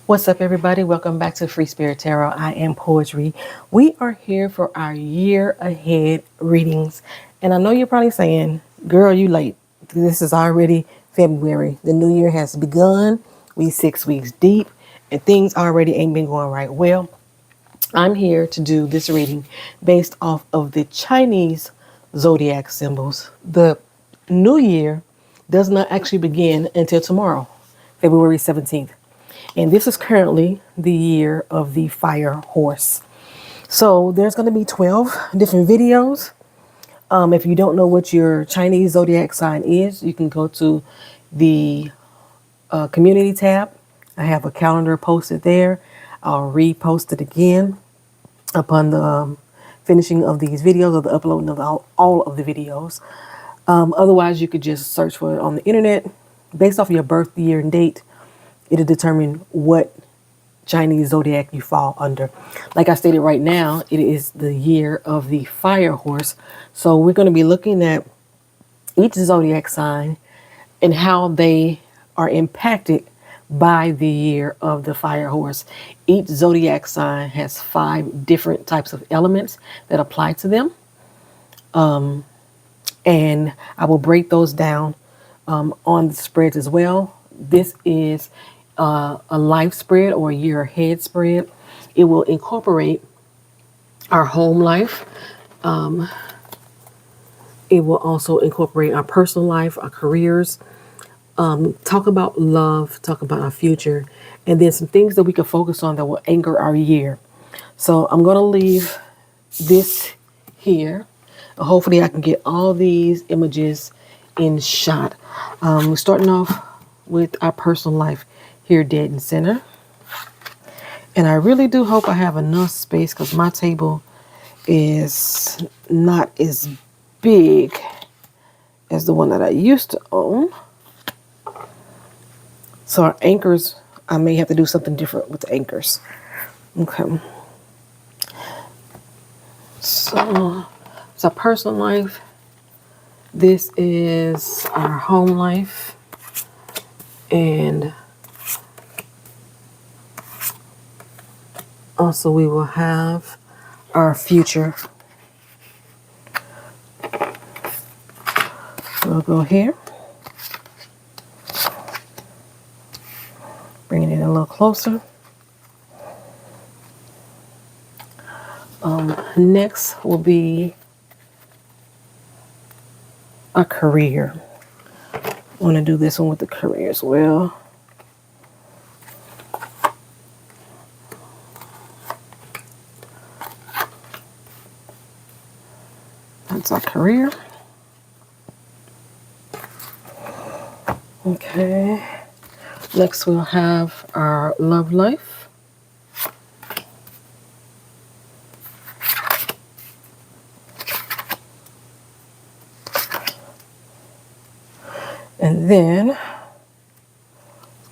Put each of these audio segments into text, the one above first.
What's up, everybody? Welcome back to Free Spirit Tarot. I am Poetry. We are here for our year ahead readings. And I know you're probably saying, girl, you late. This is already February. The new year has begun. We 6 weeks deep and things already ain't been going right. Well, I'm here to do this reading based off of the Chinese zodiac symbols. The new year does not actually begin until tomorrow, February 17th. And this is currently the year of the fire horse. So there's going to be 12 different videos. If you don't know what your Chinese zodiac sign is, you can go to the community tab. I have a calendar posted there. I'll repost it again upon the finishing of these videos or the uploading of all of the videos. Otherwise, you could just search for it on the internet. Based off of your birth year and date, it'll determine what Chinese zodiac you fall under. Like I stated right now, it is the year of the fire horse. So we're going to be looking at each zodiac sign and how they are impacted by the year of the fire horse. Each zodiac sign has 5 different types of elements that apply to them. And I will break those down on the spreads as well. This is a life spread or a year ahead spread. It will incorporate our home life. It will also incorporate our personal life, our careers, talk about love, talk about our future, and then some things that we can focus on that will anchor our year. So I'm going to leave this here. Hopefully I can get all these images in shot. We're starting off with our personal life here dead in center. And I really do hope I have enough space because my table is not as big as the one that I used to own. So our anchors, I may have to do something different with the anchors. Okay. So it's our personal life. This is our home life. And also we will have our future. We'll go here. Bring it in a little closer. Next will be a career. I want to do this one with the career as well. That's our career. Okay. Next we'll have our love life. And then, let's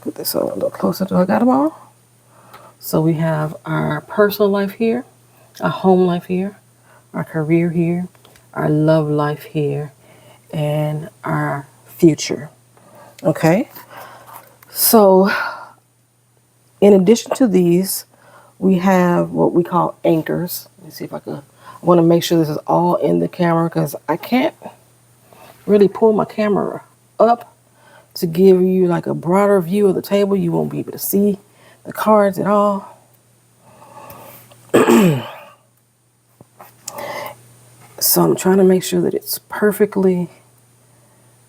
put this a little closer. Do I got them all? So we have our personal life here, our home life here, our career here, our love life here, and our future. Okay. So in addition to these, we have what we call anchors. Let me see if I want to make sure this is all in the camera because I can't really pull my camera up to give you like a broader view of the table. You won't be able to see the cards at all. So I'm trying to make sure that it's perfectly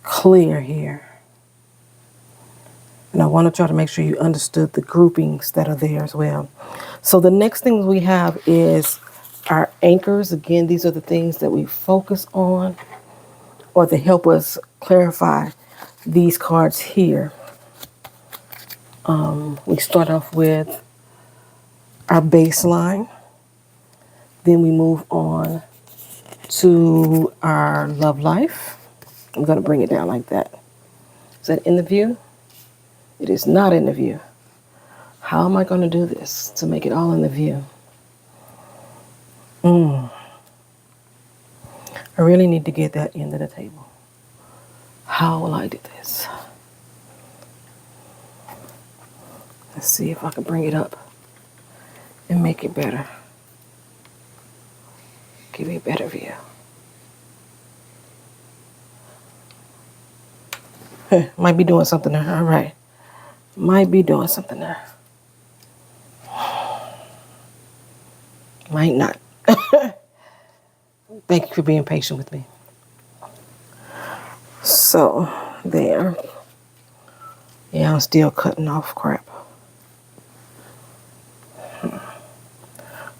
clear here. And I want to try to make sure you understood the groupings that are there as well. So the next thing we have is our anchors. Again, these are the things that we focus on or to help us clarify these cards here. We start off with our baseline. Then we move on to our love life. I'm going to bring it down like that. Is that in the view? It is not in the view. How am I going to do this to make it all in the view? I really need to get that into the table. How will I do this? Let's see if I can bring it up and make it better. Give you a better view. Might be doing something there. All right. Might be doing something there. Might not. Thank you for being patient with me. So, there. Yeah, I'm still cutting off crap.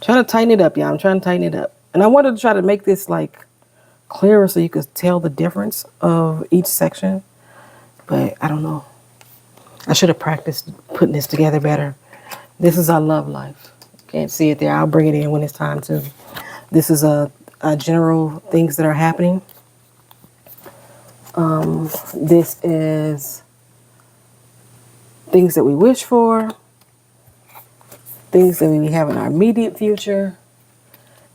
Trying to tighten it up, y'all. I'm trying to tighten it up. And I wanted to try to make this like clearer so you could tell the difference of each section. But I don't know. I should have practiced putting this together better. This is our love life. Can't see it there. I'll bring it in when it's time to. This is a general things that are happening. This is things that we wish for, things that we have in our immediate future,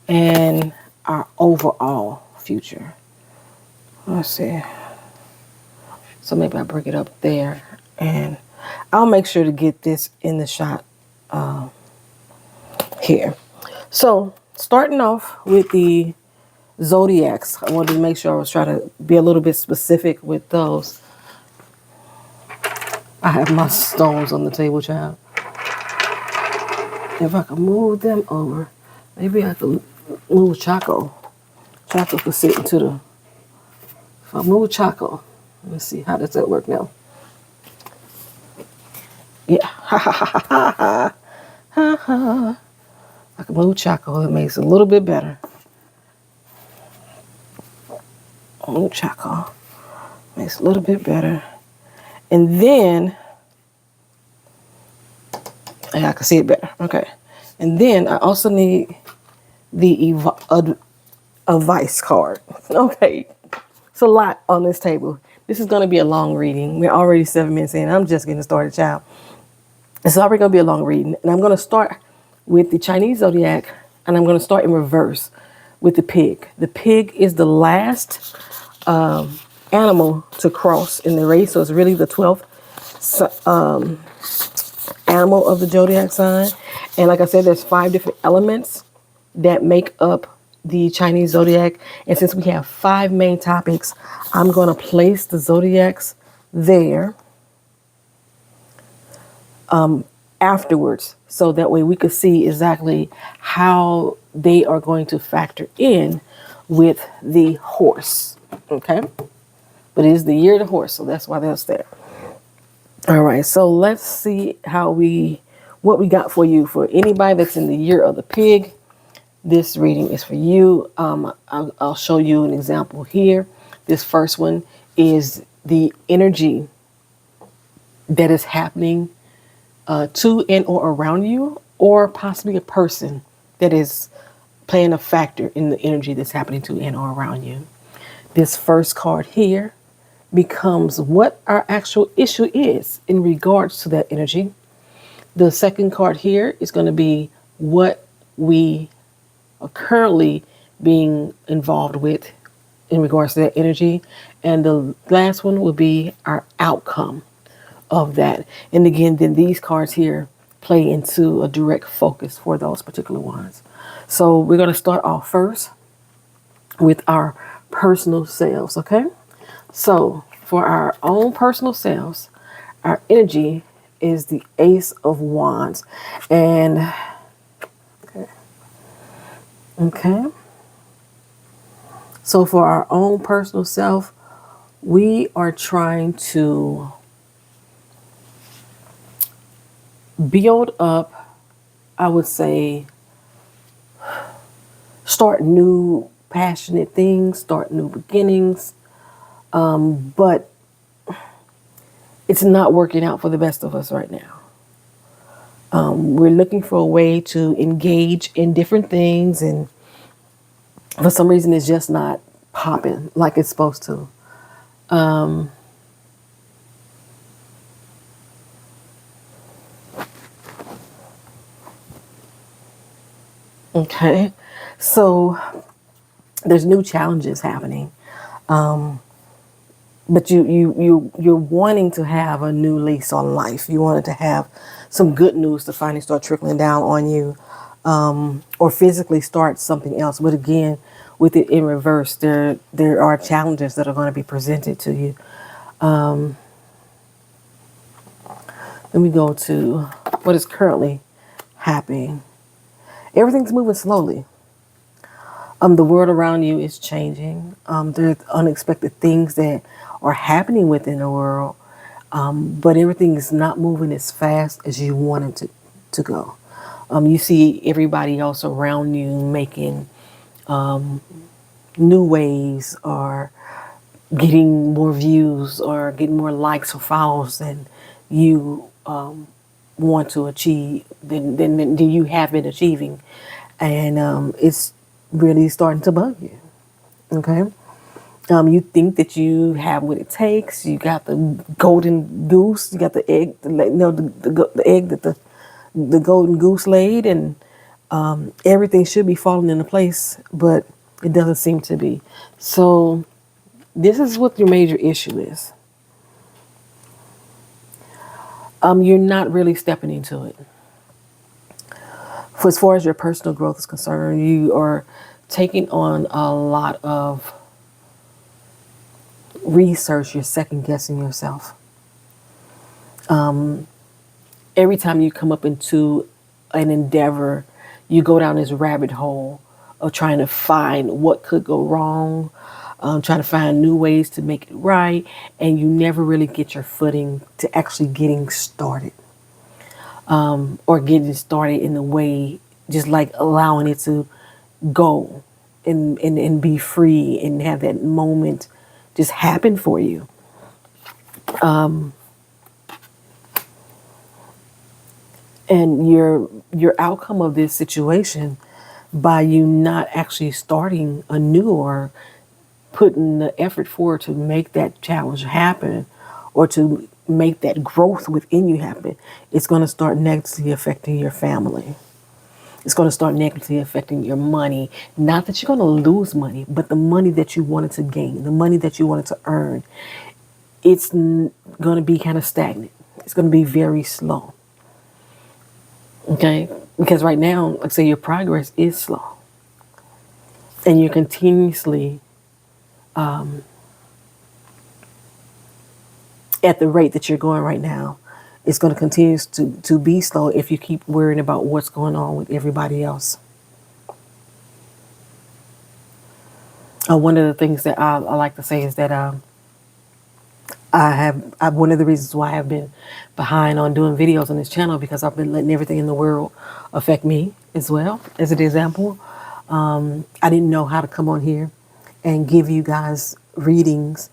and our overall future. Let's see. So maybe I'll bring it up there, and I'll make sure to get this in the shot here. So starting off with the zodiacs, I wanted to make sure I was trying to be a little bit specific with those. I have my stones on the table, child. If I can move them over, maybe I could move Chaco. Chaco could sit into the. If I move Chaco, let's see, how does that work now? Yeah, ha ha ha ha ha ha ha. I can move Chaco, it makes it a little bit better. Move Chaco, makes it a little bit better. And then, I can see it better, okay. And then I also need the advice card. Okay, it's a lot on this table. This is going to be a long reading. We're already 7 minutes in. I'm just getting started, child. It's already going to be a long reading. And I'm going to start with the Chinese zodiac, and I'm going to start in reverse with the pig. The pig is the last animal to cross in the race, so it's really the 12th animal of the zodiac sign. And like I said, there's 5 different elements that make up the Chinese zodiac. And since we have 5 main topics, I'm going to place the zodiacs there afterwards, so that way we could see exactly how they are going to factor in with the horse. Okay, but it is the year of the horse, so that's why that's there. All right, so let's see what we got for you. For anybody that's in the year of the pig, this reading is for you. I'll show you an example here. This first one is the energy that is happening to and or around you, or possibly a person that is playing a factor in the energy that's happening to and or around you. This first card here becomes what our actual issue is in regards to that energy. The second card here is going to be what we are currently being involved with in regards to that energy. And the last one will be our outcome of that. And again, then these cards here play into a direct focus for those particular ones. So we're going to start off first with our personal selves, okay? So for our own personal selves, our energy is the Ace of Wands. And okay. So for our own personal self, we are trying to build up, I would say, start new passionate things, start new beginnings. But it's not working out for the best of us right now. We're looking for a way to engage in different things, and for some reason it's just not popping like it's supposed to. Okay, so there's new challenges happening. but you're wanting to have a new lease on life. You wanted to have some good news to finally start trickling down on you, or physically start something else. But again, with it in reverse, there are challenges that are going to be presented to you. Let me go to what is currently happening. Everything's moving slowly. The world around you is changing. There's unexpected things that are happening within the world, but everything is not moving as fast as you want it to go. You see everybody else around you making new waves, or getting more views, or getting more likes or follows than you want to achieve, than you have been achieving. And it's really starting to bug you. Okay. You think that you have what it takes. You got the golden goose. You got the egg. The egg that the golden goose laid, and everything should be falling into place, but it doesn't seem to be. So this is what your major issue is. You're not really stepping into it. For as far as your personal growth is concerned, you are taking on a lot of research. You're second guessing yourself. Every time you come up into an endeavor, you go down this rabbit hole of trying to find what could go wrong, trying to find new ways to make it right, and you never really get your footing to actually getting started, or getting started in the way, just like allowing it to go and be free and have that moment just happen for you. And your outcome of this situation, by you not actually starting anew or putting the effort forward to make that challenge happen, or to make that growth within you happen, it's going to start negatively affecting your family. It's going to start negatively affecting your money. Not that you're going to lose money, but the money that you wanted to gain, the money that you wanted to earn, it's going to be kind of stagnant. It's going to be very slow. Okay? Because right now, like I say, your progress is slow. And you're continuously, at the rate that you're going right now, it's going to continue to be slow if you keep worrying about what's going on with everybody else. One of the things that I like to say is that one of the reasons why I've been behind on doing videos on this channel, because I've been letting everything in the world affect me as well. As an example, I didn't know how to come on here and give you guys readings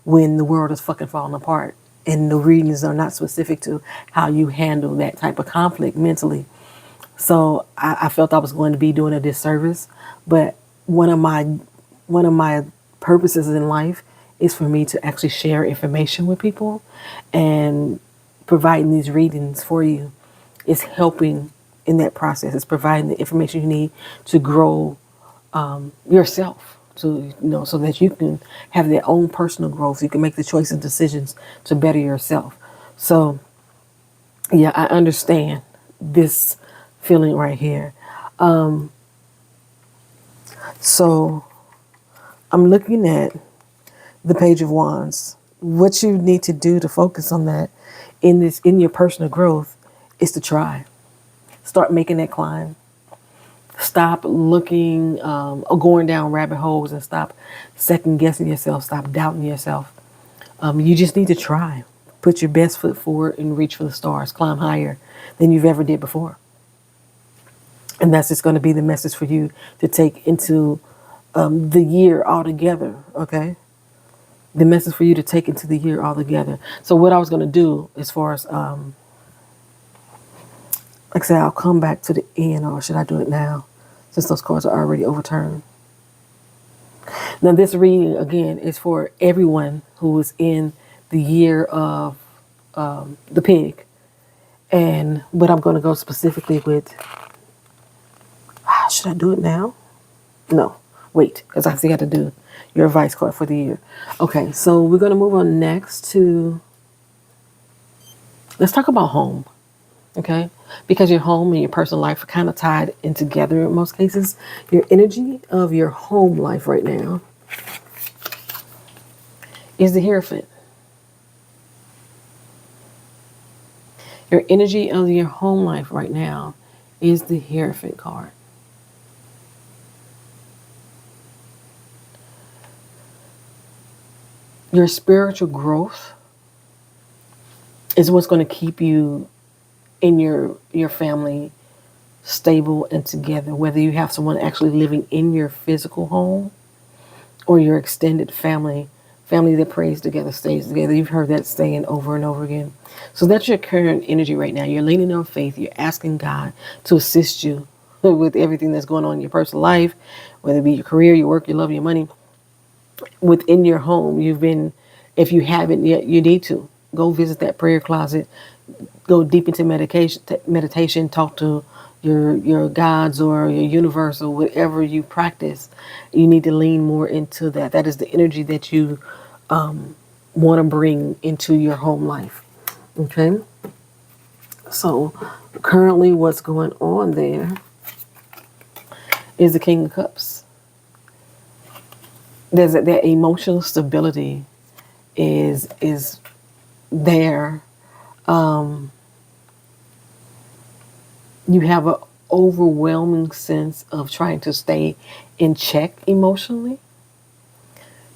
when the world is fucking falling apart, and the readings are not specific to how you handle that type of conflict mentally. So I felt I was going to be doing a disservice. But one of my purposes in life is for me to actually share information with people, and providing these readings for you is helping in that process. It's providing the information you need to grow yourself, to so that you can have their own personal growth. You can make the choices and decisions to better yourself. So yeah, I understand this feeling right here. So I'm looking at the Page of Wands. What you need to do to focus on that in your personal growth is to try. Start making that climb. Stop looking or going down rabbit holes, and stop second guessing yourself. Stop doubting yourself. You just need to try. Put your best foot forward and reach for the stars. Climb higher than you've ever did before. And that's just going to be the message for you to take into the year altogether, okay? The message for you to take into the year altogether. So what I was going to do, as far as, like I said, I'll come back to the end, or should I do it now, since those cards are already overturned? Now this reading, again, is for everyone who is in the year of the pig. But I'm going to go specifically with, should I do it now? No, wait, because I still got to do your advice card for the year. Okay, so we're going to move on next to, let's talk about home. Okay, because your home and your personal life are kind of tied in together in most cases. Your energy of your home life right now is the Hierophant. Your energy of your home life right now is the Hierophant card. Your spiritual growth is what's going to keep you in your family stable and together, whether you have someone actually living in your physical home or your extended family that prays together, stays together. You've heard that saying over and over again. So that's your current energy right now. You're leaning on faith. You're asking God to assist you with everything that's going on in your personal life, whether it be your career, your work, your love, your money. Within your home, if you haven't yet, you need to go visit that prayer closet, go deep into meditation, talk to your gods or your universe or whatever you practice. You need to lean more into that. That is the energy that you want to bring into your home life. Okay, so currently what's going on there is the King of Cups. There's that emotional stability is there. You have an overwhelming sense of trying to stay in check emotionally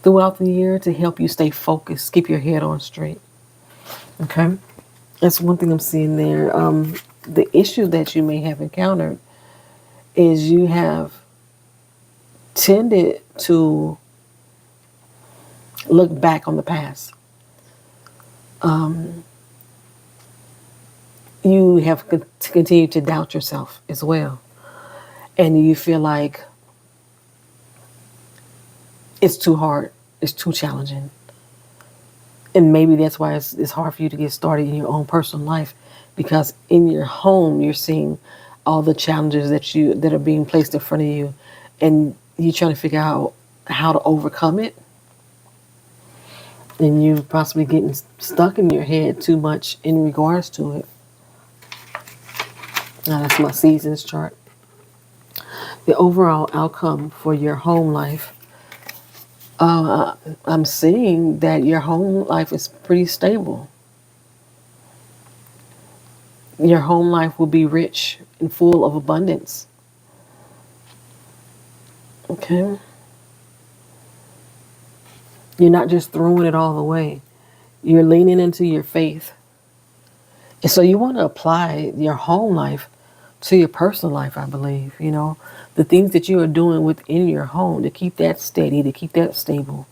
throughout the year to help you stay focused, keep your head on straight. Okay, that's one thing I'm seeing there. The issue that you may have encountered is you have tended to look back on the past. You have continued to doubt yourself as well. And you feel like it's too hard, it's too challenging. And maybe that's why it's hard for you to get started in your own personal life, because in your home you're seeing all the challenges that are being placed in front of you, and you're trying to figure out how to overcome it. And you're possibly getting stuck in your head too much in regards to it. Now that's my seasons chart. The overall outcome for your home life, I'm seeing that your home life is pretty stable. Your home life will be rich and full of abundance. Okay? You're not just throwing it all away. You're leaning into your faith. And so you want to apply your home life to your personal life, I believe. The things that you are doing within your home to keep that steady, to keep that stable,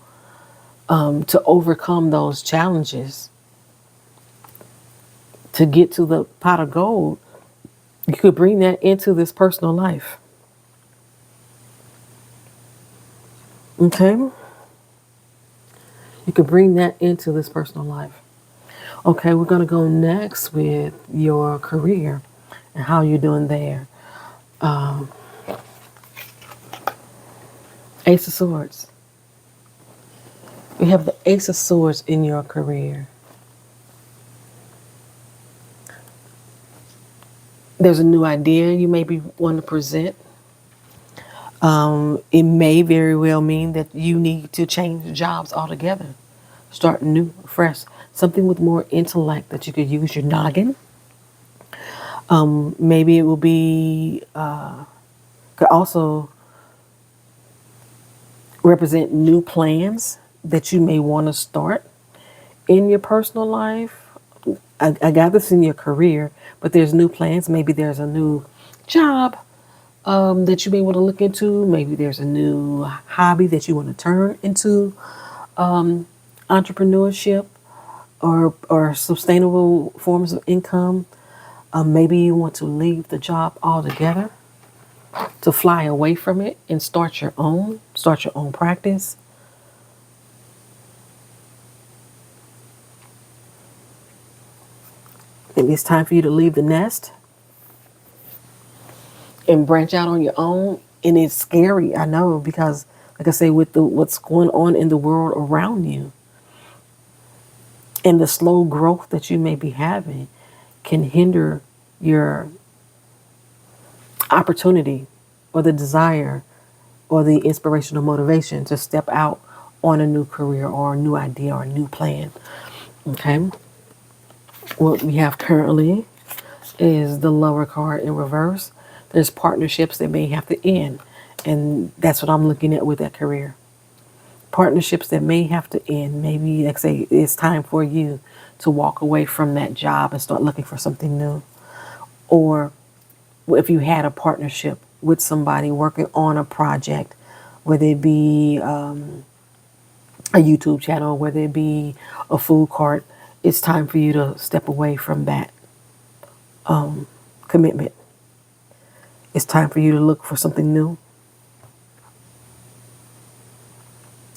to overcome those challenges, to get to the pot of gold. You could bring that into this personal life. Okay? You could bring that into this personal life. Okay, we're going to go next with your career and how you're doing there. Ace of Swords. We have the Ace of Swords in your career. There's a new idea you may be wanting to present. It may very well mean that you need to change jobs altogether. Start new, fresh. Something with more intellect that you could use your noggin. Maybe it will be, could also represent new plans that you may want to start in your personal life. I got this in your career, but there's new plans. Maybe there's a new job that you may want to look into. Maybe there's a new hobby that you want to turn into entrepreneurship or sustainable forms of income. Maybe you want to leave the job altogether, to fly away from it and start your own practice. Maybe it's time for you to leave the nest and branch out on your own And it's scary, I know, because like I say, with what's going on in the world around you and the slow growth that you may be having can hinder your opportunity or the desire or the inspirational motivation to step out on a new career or a new idea or a new plan. Okay. What we have currently is the lower card in reverse. There's partnerships that may have to end. And that's what I'm looking at with that career. Partnerships that may have to end. Maybe, like I say, it's time for you to walk away from that job and start looking for something new. Or if you had a partnership with somebody working on a project, whether it be a YouTube channel, whether it be a food cart, it's time for you to step away from that commitment. It's time for you to look for something new.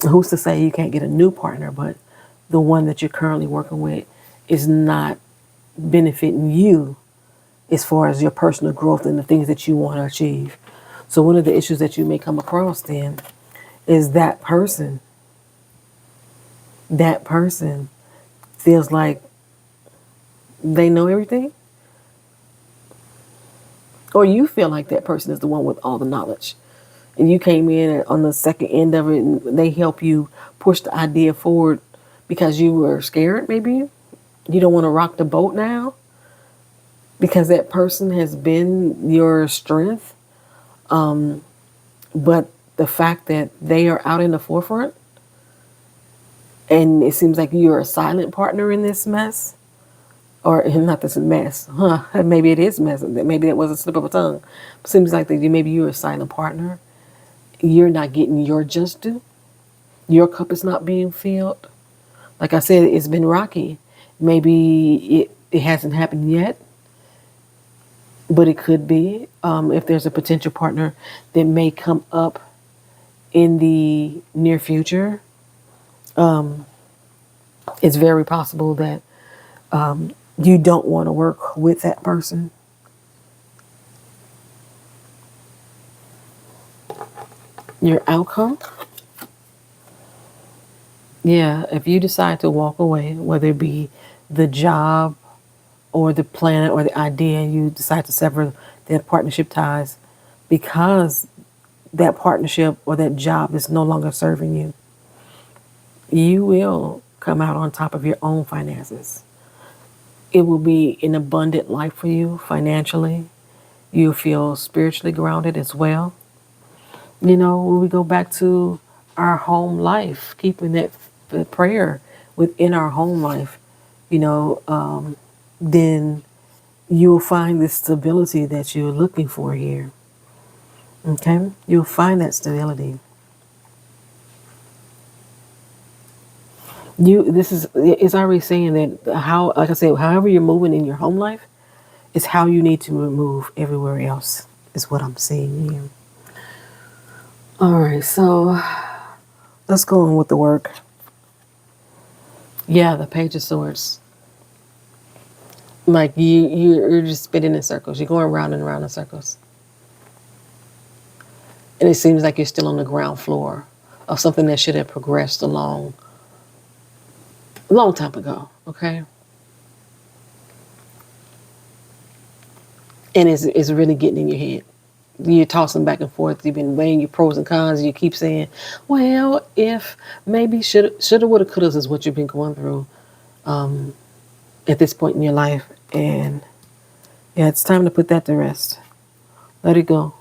Who's to say you can't get a new partner, but the one that you're currently working with is not benefiting you as far as your personal growth and the things that you want to achieve. So one of the issues that you may come across then is that person feels like they know everything, or you feel like that person is the one with all the knowledge. And you came in on the second end of it and they help you push the idea forward because you were scared, maybe. You don't want to rock the boat now because that person has been your strength. But the fact that they are out in the forefront and it seems like you're a silent partner in this mess, or not this mess, maybe it is mess. Maybe that was a slip of a tongue. It seems like that maybe you're a silent partner. You're not getting your just due. Your cup is not being filled. Like I said, it's been rocky. Maybe it hasn't happened yet, but it could be. If there's a potential partner that may come up in the near future, it's very possible that you don't want to work with that person. Your outcome? Yeah, if you decide to walk away, whether it be the job or the plan or the idea, you decide to sever their partnership ties because that partnership or that job is no longer serving you, you will come out on top of your own finances. It will be an abundant life for you financially. You'll feel spiritually grounded as well. When we go back to our home life, keeping that prayer within our home life, then you'll find the stability that you're looking for here. Okay? You'll find that stability. It's already saying that how, like I said, however you're moving in your home life is how you need to move everywhere else, is what I'm seeing here. All right, so let's go on with the work. Yeah, the Page of Swords. Like you're just spinning in circles. You're going round and round in circles. And it seems like you're still on the ground floor of something that should have progressed a long time ago, okay? And it's really getting in your head. You're tossing back and forth. You've been weighing your pros and cons. You keep saying, well, if maybe shoulda, woulda, coulda is what you've been going through at this point in your life. And yeah, it's time to put that to rest. Let it go.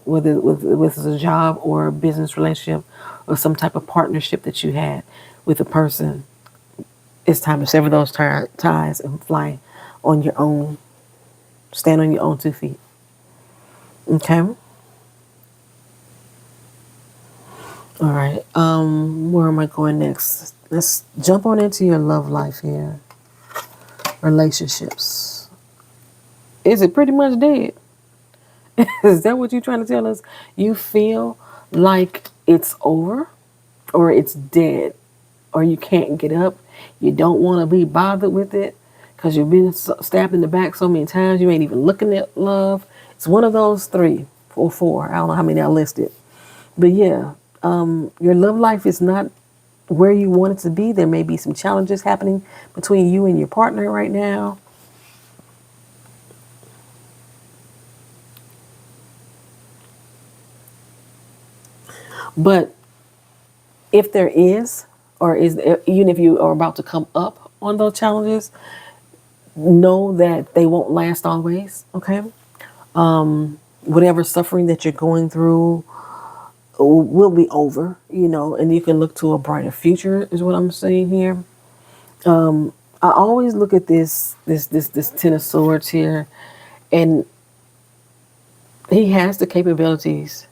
Whether it's a job or a business relationship or some type of partnership that you had with a person, it's time to sever those ties and fly on your own. Stand on your own 2 feet. Okay? All right. Where am I going next? Let's jump on into your love life here. Relationships. Is it pretty much dead? Is that what you're trying to tell us? You feel like it's over or it's dead or you can't get up. You don't want to be bothered with it because you've been stabbed in the back so many times you ain't even looking at love. It's one of those three or 4. I don't know how many I listed. But yeah, your love life is not where you want it to be. There may be some challenges happening between you and your partner right now. But if there is, or is even if you are about to come up on those challenges, know that they won't last always. Okay, whatever suffering that you're going through will be over. And you can look to a brighter future. Is what I'm saying here. I always look at this Ten of Swords here, and he has the capabilities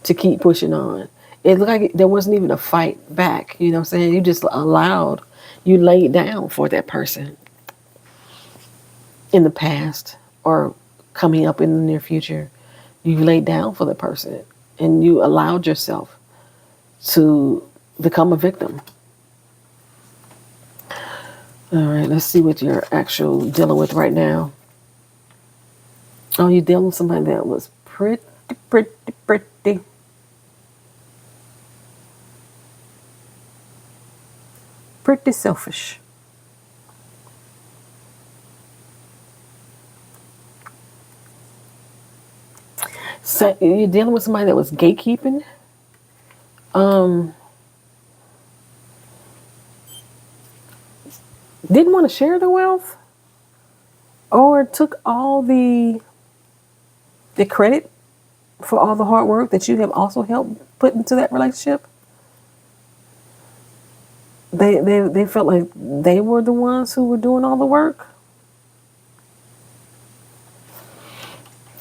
to keep pushing on. It looked like there wasn't even a fight back. You know what I'm saying? You just allowed, you laid down for that person in the past or coming up in the near future. You laid down for the person and you allowed yourself to become a victim. All right, let's see what you're actually dealing with right now. Oh, you're dealing with somebody that was pretty, pretty, pretty. Pretty selfish. So you're dealing with somebody that was gatekeeping. Didn't want to share the wealth, or took all the credit for all the hard work that you have also helped put into that relationship. They felt like they were the ones who were doing all the work.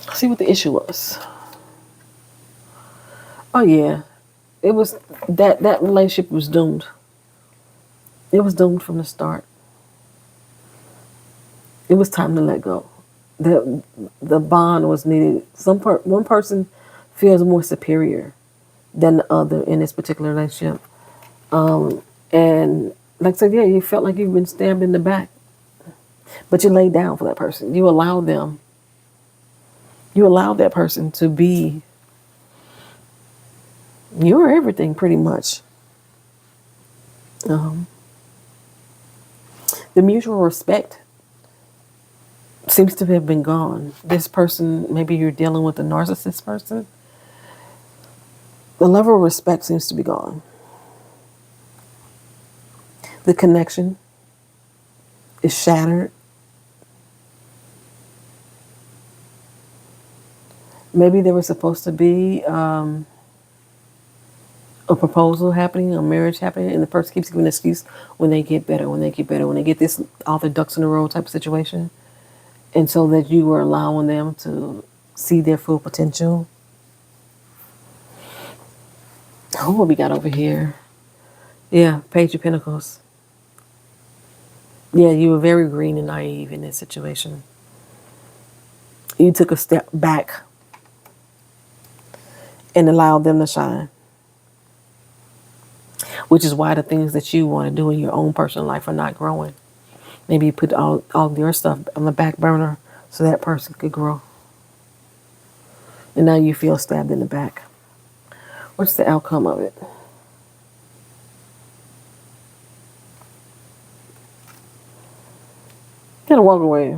Let's see what the issue was. Oh yeah, it was that relationship was doomed. It was doomed from the start. It was time to let go. The bond was needed. One person feels more superior than the other in this particular relationship. And like I said, yeah, you felt like you've been stabbed in the back, but you laid down for that person. You allowed that person to be your everything, pretty much. The mutual respect seems to have been gone. This person, maybe you're dealing with a narcissist person. The level of respect seems to be gone. The connection is shattered. Maybe there was supposed to be a proposal happening, a marriage happening, and the person keeps giving an excuse when they get better, when they get this, all the ducks in a row type of situation. And so that you were allowing them to see their full potential. Oh, what we got over here? Yeah, Page of Pentacles. Yeah, you were very green and naive in this situation. You took a step back and allowed them to shine. Which is why the things that you want to do in your own personal life are not growing. Maybe you put all your stuff on the back burner so that person could grow. And now you feel stabbed in the back. What's the outcome of it? Gotta walk away.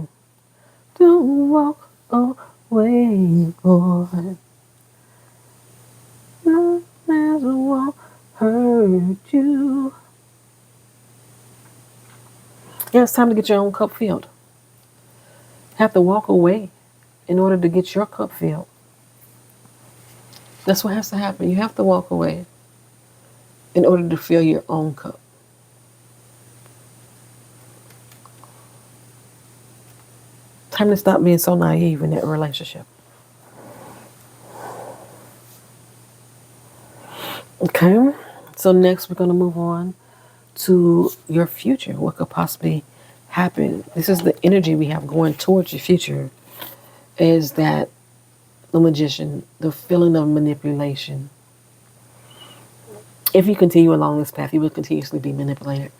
Don't walk away, boy. No matter what hurt you. Yeah, it's time to get your own cup filled. Have to walk away in order to get your cup filled. That's what has to happen. You have to walk away in order to fill your own cup. Time to stop being so naive in that relationship. Okay, so next we're going to move on to your future. What could possibly happen? This is the energy we have going towards your future. Is that the Magician, the feeling of manipulation. If you continue along this path, you will continuously be manipulated.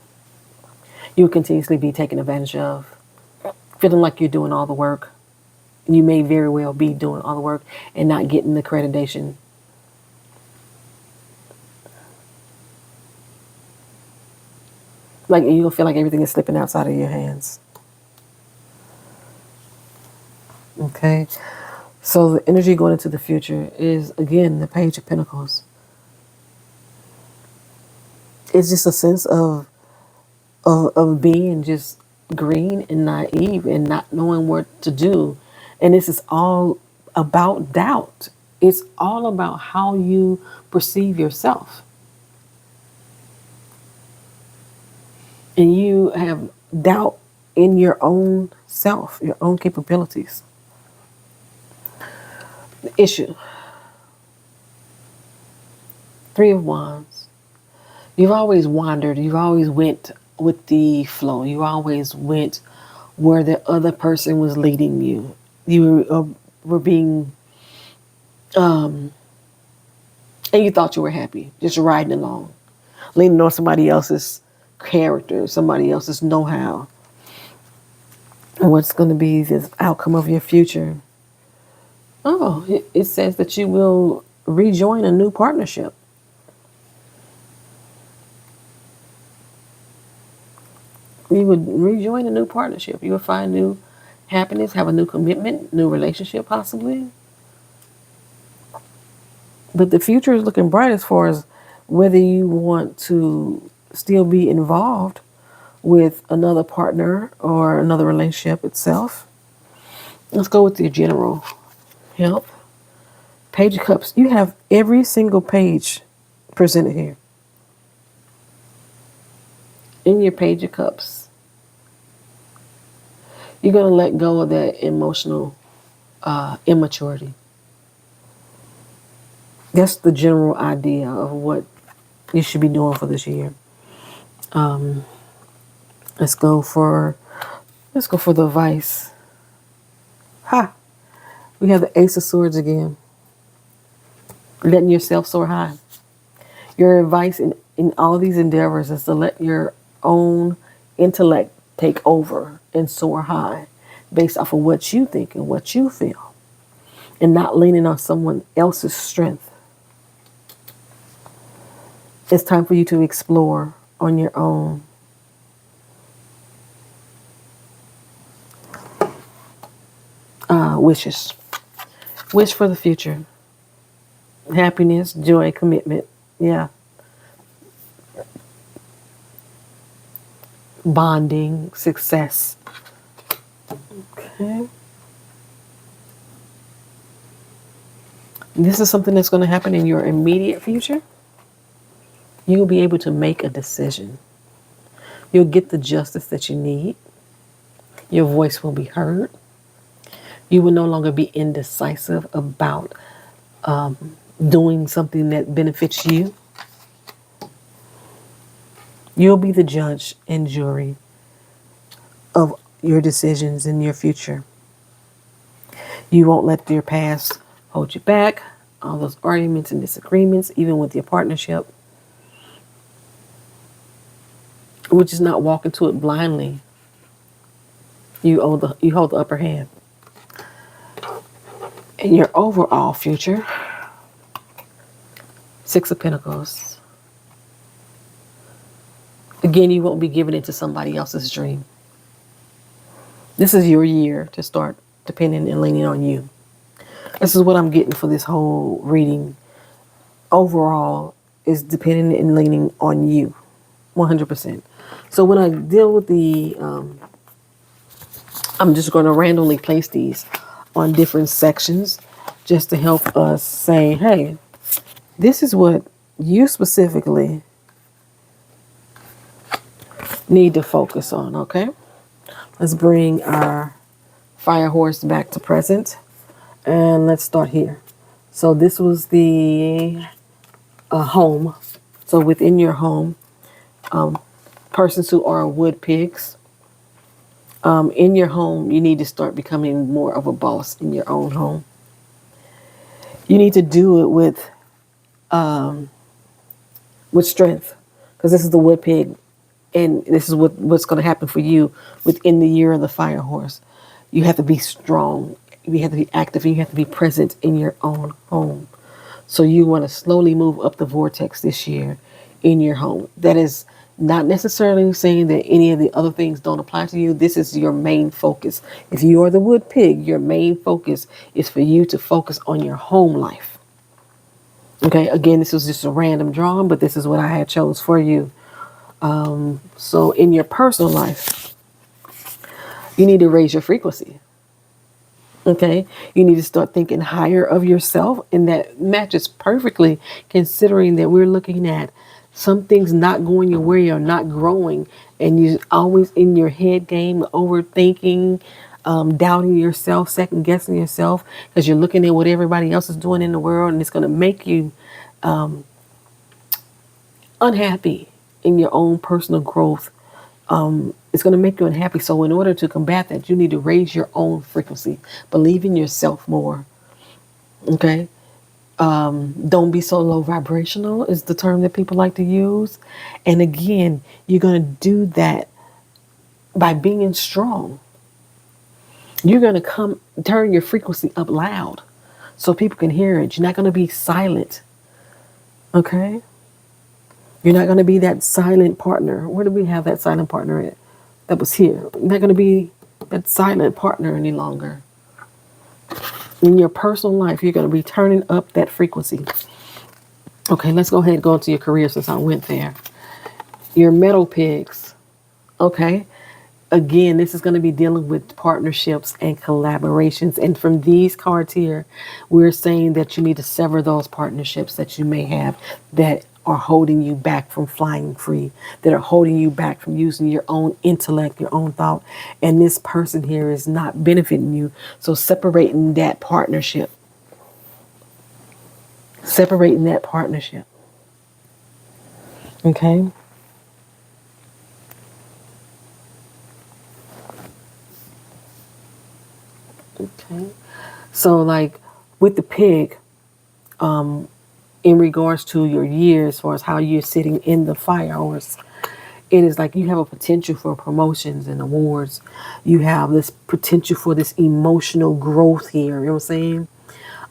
You will continuously be taken advantage of, feeling like you're doing all the work. You may very well be doing all the work and not getting the accreditation. Like you'll feel like everything is slipping outside of your hands. Okay. So the energy going into the future is, again, the Page of Pentacles. It's just a sense of being just green and naive and not knowing what to do. And this is all about doubt. It's all about how you perceive yourself. And you have doubt in your own self, your own capabilities. The issue. Three of Wands. You've always wandered. You've always went with the flow. You always went where the other person was leading you. You were being, and you thought you were happy, just riding along, leaning on somebody else's character, somebody else's know-how. And what's going to be the outcome of your future? Oh, it says that you will rejoin a new partnership. You would rejoin a new partnership. You would find new happiness, have a new commitment, new relationship possibly. But the future is looking bright as far as whether you want to still be involved with another partner or another relationship itself. Let's go with your general health. Page of Cups. You have every single page presented here. In your Page of Cups, you're going to let go of that emotional immaturity. That's the general idea of what you should be doing for this year. Let's go for the Vice. Ha! We have the Ace of Swords again. Letting yourself soar high. Your advice in all these endeavors is to let your own intellect take over and soar high based off of what you think and what you feel, and not leaning on someone else's strength. It's time for you to explore on your own. Wishes. Wish for the future. Happiness, joy, commitment. Yeah. Bonding, success. Okay. This is something that's going to happen in your immediate future. You'll be able to make a decision. You'll get the justice that you need. Your voice will be heard. You will no longer be indecisive about doing something that benefits you. You'll be the judge and jury of your decisions in your future. You won't let your past hold you back. All those arguments and disagreements, even with your partnership. We'll just not walk into it blindly. You hold the upper hand. In your overall future, Six of Pentacles. Again, you won't be giving it to somebody else's dream. This is your year to start depending and leaning on you. This is what I'm getting for this whole reading. Overall, is depending and leaning on you, 100%. So when I deal with the, I'm just going to randomly place these on different sections just to help us say, hey, this is what you specifically need to focus on, okay? Let's bring our fire horse back to present. And let's start here. So this was the home. So within your home, persons who are wood pigs, in your home, you need to start becoming more of a boss in your own home. You need to do it with strength, because this is the wood pig, and this is what's going to happen for you within the year of the fire horse. You have to be strong You have to be active and you have to be present in your own home. So you want to slowly move up the vortex this year in your home. That is not necessarily saying that any of the other things don't apply to you. This is your main focus. If you are the wood pig, your main focus is for you to focus on your home life. Okay, again, this was just a random drawing, but this is what I had chose for you. So in your personal life, you need to raise your frequency. Okay, you need to start thinking higher of yourself, and that matches perfectly considering that we're looking at some things not going your way or not growing, and you're always in your head game, overthinking, doubting yourself, second guessing yourself because you're looking at what everybody else is doing in the world, and it's going to make you unhappy in your own personal growth. It's going to make you unhappy. So in order to combat that, you need to raise your own frequency. Believe in yourself more. Okay. Don't be so low vibrational is the term that people like to use. And again, you're going to do that by being strong. You're going to turn your frequency up loud so people can hear it. You're not going to be silent. Okay. You're not going to be that silent partner. Where do we have that silent partner at? That was here. You're not going to be that silent partner any longer. In your personal life, you're going to be turning up that frequency. Okay, let's go ahead and go into your career since I went there. Your metal pigs. Okay. Again, this is going to be dealing with partnerships and collaborations. And from these cards here, we're saying that you need to sever those partnerships that you may have that are holding you back from flying free, that are holding you back from using your own intellect, your own thought. And this person here is not benefiting you. So separating that partnership. Separating that partnership. Okay. Okay. So like with the pig, in regards to your year, as far as how you're sitting in the fire horse, it is like you have a potential for promotions and awards. You have this potential for this emotional growth here. You know what I'm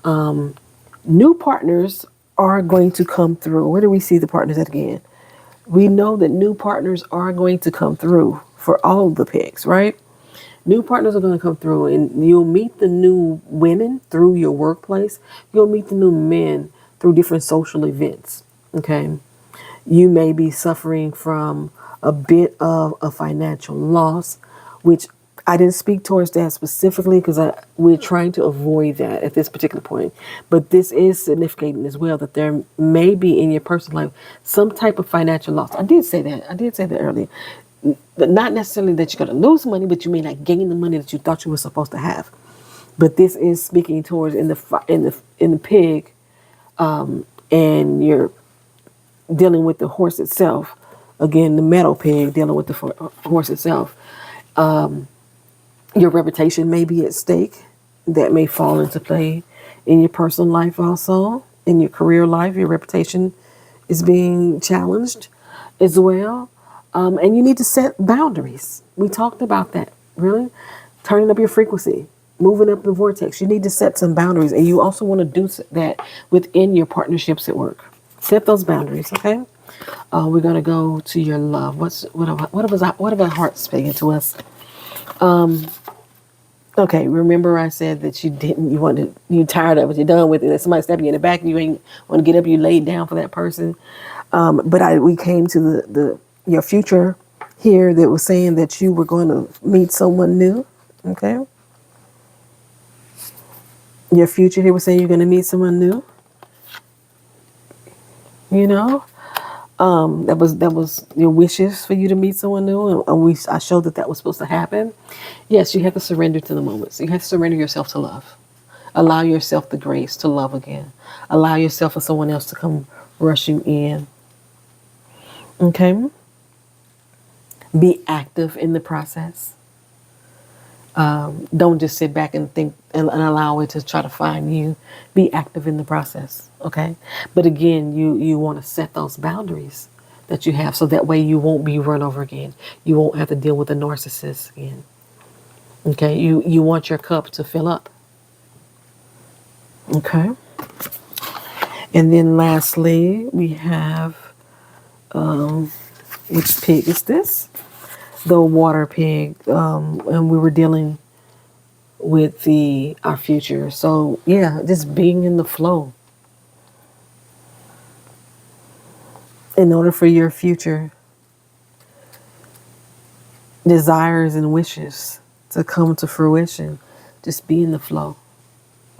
saying? New partners are going to come through. Where do we see the partners at again? We know that new partners are going to come through for all of the pigs, right? New partners are going to come through, and you'll meet the new women through your workplace. You'll meet the new men through different social events. Okay. You may be suffering from a bit of a financial loss, which I didn't speak towards that specifically because we're trying to avoid that at this particular point. But this is significant as well that there may be in your personal life some type of financial loss. I did say that. I did say that earlier. Not necessarily that you're going to lose money, but you may not gain the money that you thought you were supposed to have. But this is speaking towards in the pig, and you're dealing with the horse itself. Again, the metal pig dealing with the horse itself. Your reputation may be at stake. That may fall into play in your personal life also. In your career life, your reputation is being challenged as well. And you need to set boundaries. We talked about that, really. Turning up your frequency, moving up the vortex. You need to set some boundaries. And you also want to do that within your partnerships at work. Set those boundaries, okay? We're going to go to your love. What about heart speaking to us? Okay, remember I said that you tired of it, you're done with it. That somebody stabbing you in the back and you ain't want to get up, you laid down for that person. But we came to your future here that was saying that you were going to meet someone new. Okay. Your future here was saying you're going to meet someone new. You know, that was your wishes for you to meet someone new, and I showed that was supposed to happen. Yes, you have to surrender to the moments. You have to surrender yourself to love. Allow yourself the grace to love again. Allow yourself for someone else to come rushing in. Okay. Be active in the process. Don't just sit back and think and allow it to try to find you. Be active in the process, okay? But again, you want to set those boundaries that you have so that way you won't be run over again. You won't have to deal with the narcissist again, okay? You want your cup to fill up. Okay. And then lastly, we have, which pig is this? The water pig. And we were dealing with our future. So yeah, just being in the flow. In order for your future desires and wishes to come to fruition, just be in the flow.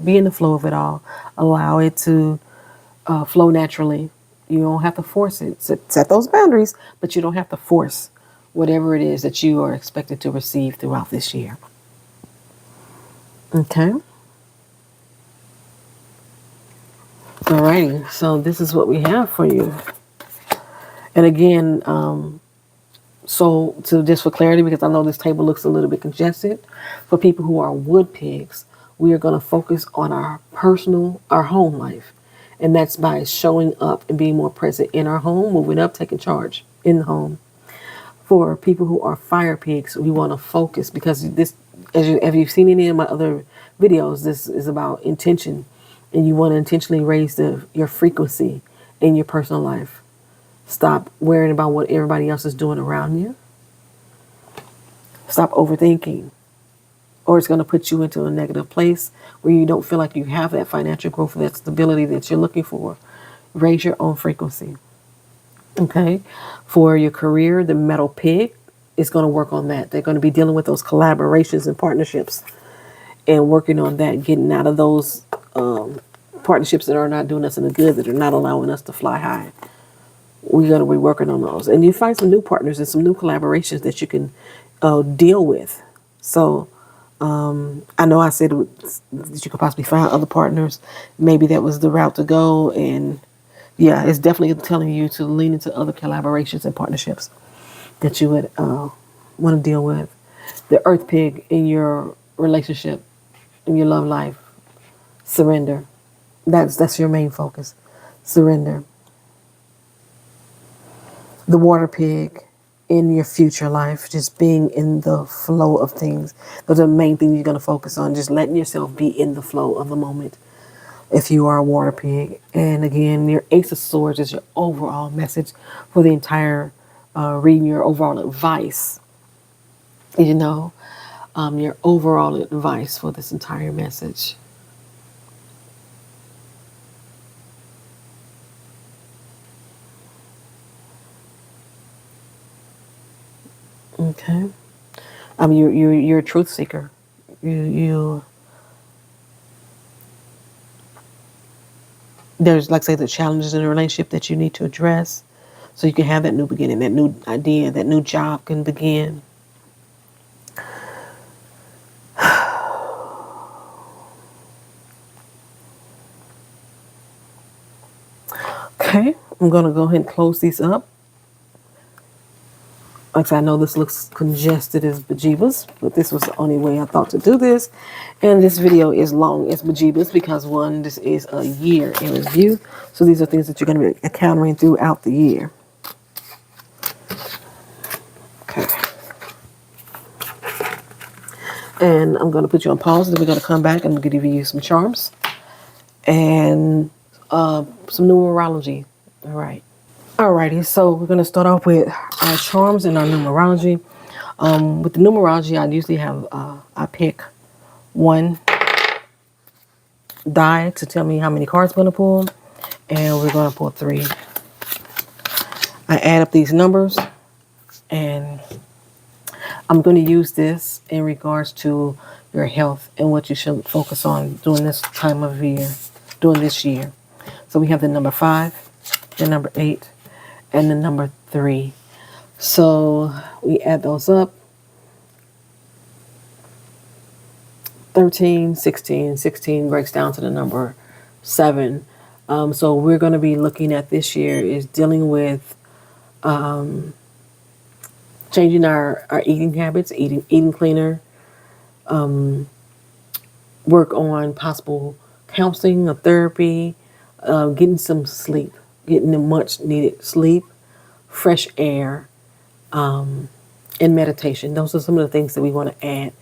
Be in the flow of it all. Allow it to flow naturally. You don't have to force it. Set those boundaries, but you don't have to force whatever it is that you are expected to receive throughout this year. Okay. Alrighty. So this is what we have for you. And again, so to just for clarity, because I know this table looks a little bit congested, for people who are wood pigs, we are going to focus on our home life. And that's by showing up and being more present in our home, moving up, taking charge in the home. For people who are fire pigs, we want to focus because this, as you've seen in any of my other videos, this is about intention. And you want to intentionally raise your frequency in your personal life. Stop worrying about what everybody else is doing around you. Stop overthinking, or it's going to put you into a negative place where you don't feel like you have that financial growth, that stability that you're looking for. Raise your own frequency. Okay. For your career, the metal pig is going to work on that. They're going to be dealing with those collaborations and partnerships and working on that, getting out of those partnerships that are not doing us any good, that are not allowing us to fly high. We're going to be working on those. And you find some new partners and some new collaborations that you can deal with. So I know I said that you could possibly find other partners. Maybe that was the route to go. And yeah, it's definitely telling you to lean into other collaborations and partnerships that you would want to deal with. The earth pig in your relationship, in your love life, surrender. That's your main focus. Surrender. The water pig in your future life, just being in the flow of things. Those are the main things you're going to focus on. Just letting yourself be in the flow of the moment if you are a water pig. And again, your Ace of Swords is your overall message for the entire reading, your overall advice. Your overall advice for this entire message. Okay. You're a truth seeker. You there's, like I say, the challenges in a relationship that you need to address so you can have that new beginning, that new idea, that new job can begin. Okay, I'm going to go ahead and close these up. Like I said, I know this looks congested as bejeebus, but this was the only way I thought to do this. And this video is long as bejeebus because, one, this is a year in review. So these are things that you're going to be encountering throughout the year. Okay. And I'm going to put you on pause, and then we're going to come back and I'm going to give you some charms and some numerology. All right. Alrighty, so we're going to start off with our charms and our numerology. With the numerology, I usually have, I pick one die to tell me how many cards I'm going to pull, and we're going to pull 3. I add up these numbers, and I'm going to use this in regards to your health and what you should focus on during this time of year, during this year. So we have the number 5, the number 8, and the number 3. So we add those up. 13, 16. 16 breaks down to the number 7. So we're going to be looking at this year is dealing with changing our eating habits, eating cleaner, work on possible counseling or therapy, getting some sleep, getting the much needed sleep, fresh air, and meditation. Those are some of the things that we want to add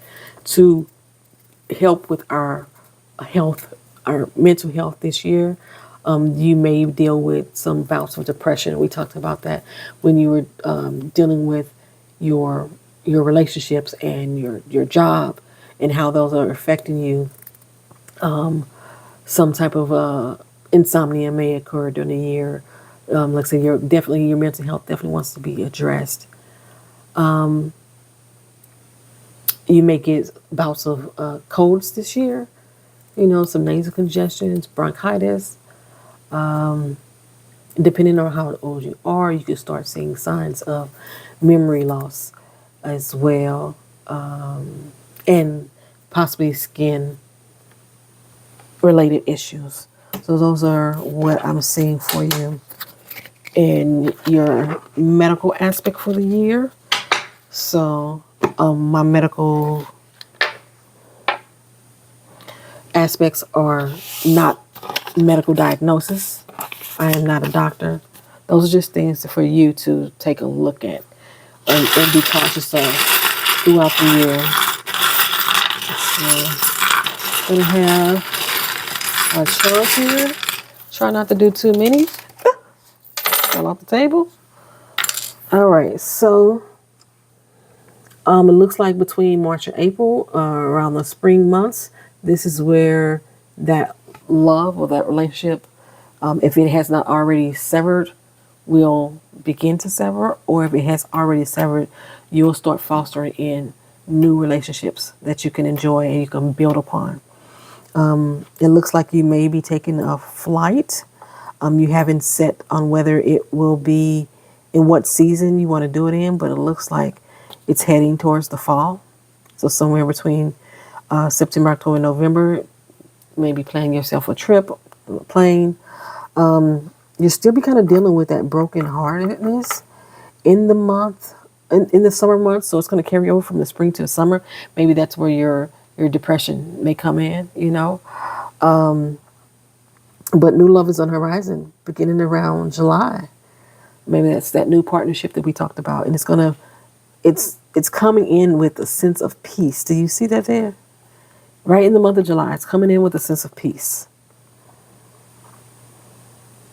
to help with our health our mental health this year. You may deal with some bouts of depression. We talked about that when you were dealing with your relationships and your job and how those are affecting you. Some type of insomnia may occur during the year. Like I said, your mental health definitely wants to be addressed. You may get bouts of colds this year. Some nasal congestions, bronchitis. Depending on how old you are, you can start seeing signs of memory loss as well, and possibly skin related issues. So those are what I'm seeing for you in your medical aspect for the year. So my medical aspects are not medical diagnosis. I am not a doctor. Those are just things for you to take a look at and be cautious of throughout the year. So, gonna have our charts here. Try not to do too many. Fell off the table. All right, so it looks like between March and April, around the spring months, this is where that love or that relationship, if it has not already severed, will begin to sever, or if it has already severed, you'll start fostering in new relationships that you can enjoy and you can build upon. It looks like you may be taking a flight. You haven't set on whether it will be in what season you want to do it in, but it looks like it's heading towards the fall. So somewhere between September, October, November, maybe planning yourself a trip, a plane. You'll still be kind of dealing with that broken heartedness in the month, in the summer months. So it's going to carry over from the spring to the summer. Maybe that's where your depression may come in, But new love is on the horizon, beginning around July. Maybe that's that new partnership that we talked about, and it's coming in with a sense of peace. Do you see that there? Right in the month of July, it's coming in with a sense of peace.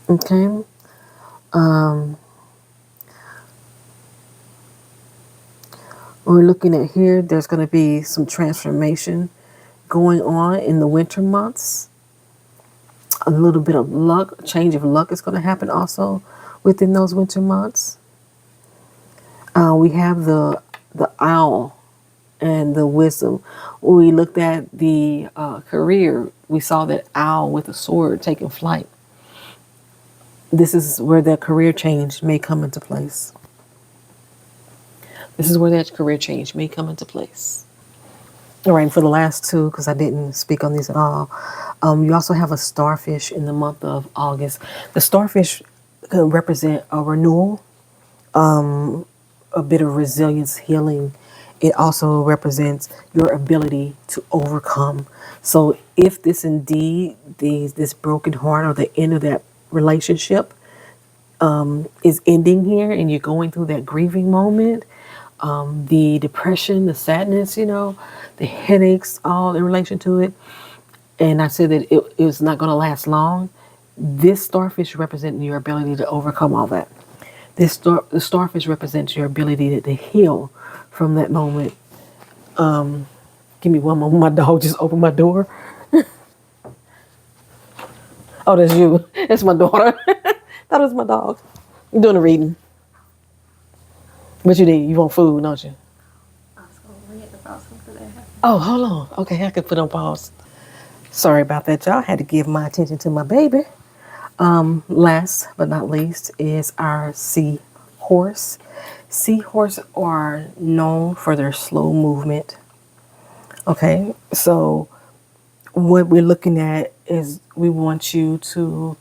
Okay. We're looking at here, there's going to be some transformation going on in the winter months. A little bit of luck, a change of luck is going to happen also within those winter months. We have the owl and the wisdom. When we looked at the career, we saw that owl with a sword taking flight. This is where that career change may come into place. This is where that career change may come into place. All right, and for the last two, because I didn't speak on these at all, you also have a starfish in the month of August. The starfish can represent a renewal, a bit of resilience, healing. It also represents your ability to overcome. So if this indeed, this broken heart or the end of that relationship is ending here and you're going through that grieving moment, the depression, the sadness, the headaches, all in relation to it. And I said that it was not going to last long. This starfish represents your ability to overcome all that. The starfish represents your ability to heal from that moment. Give me one moment. My dog just opened my door. Oh, that's you. That's my daughter. That was my dog. I'm doing a reading. What you need? You want food, don't you? I was going to read about something that happened. Oh, hold on. Okay, I could put on pause. Sorry about that, y'all. I had to give my attention to my baby. Last but not least is our seahorse. Seahorse are known for their slow movement. Okay, so what we're looking at is we want you to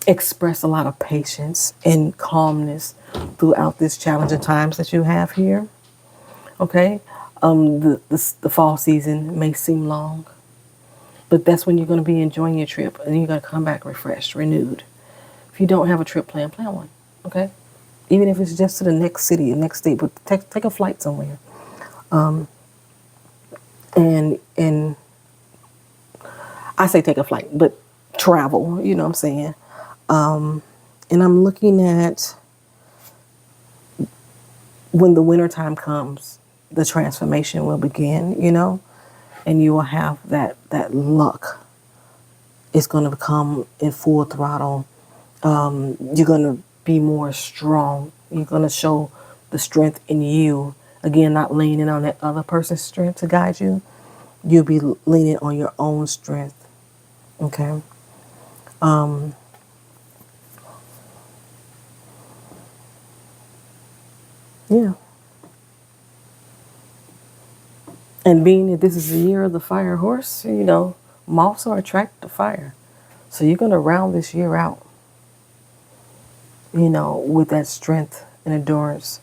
express a lot of patience and calmness throughout this challenging times that you have here. Okay, the fall season may seem long, but that's when you're going to be enjoying your trip and you're going to come back refreshed, renewed. If you don't have a trip plan, plan one. Okay, even if it's just to the next city, the next state, but take a flight somewhere. And I say take a flight, but travel, you know what I'm saying? And I'm looking at when the winter time comes, the transformation will begin, you know, and you will have that luck. It's going to come in full throttle. You're going to be more strong. You're going to show the strength in you. Again, not leaning on that other person's strength to guide you. You'll be leaning on your own strength. Okay. Yeah. And being that this is the year of the fire horse, you know, moths are attracted to fire. So you're going to round this year out, you know, with that strength and endurance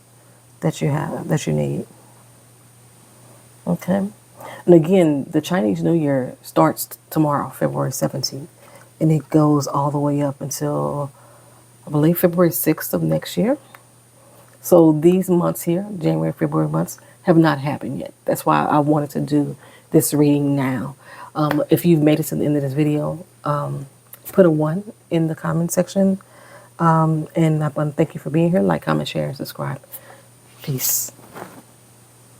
that you have, that you need. Okay. And again, the Chinese New Year starts tomorrow, February 17th, and it goes all the way up until, I believe, February 6th of next year. So these months here, January, February months, have not happened yet. That's why I wanted to do this reading now. If you've made it to the end of this video, put a 1 in the comment section. And I want to thank you for being here. Like, comment, share, and subscribe. Peace.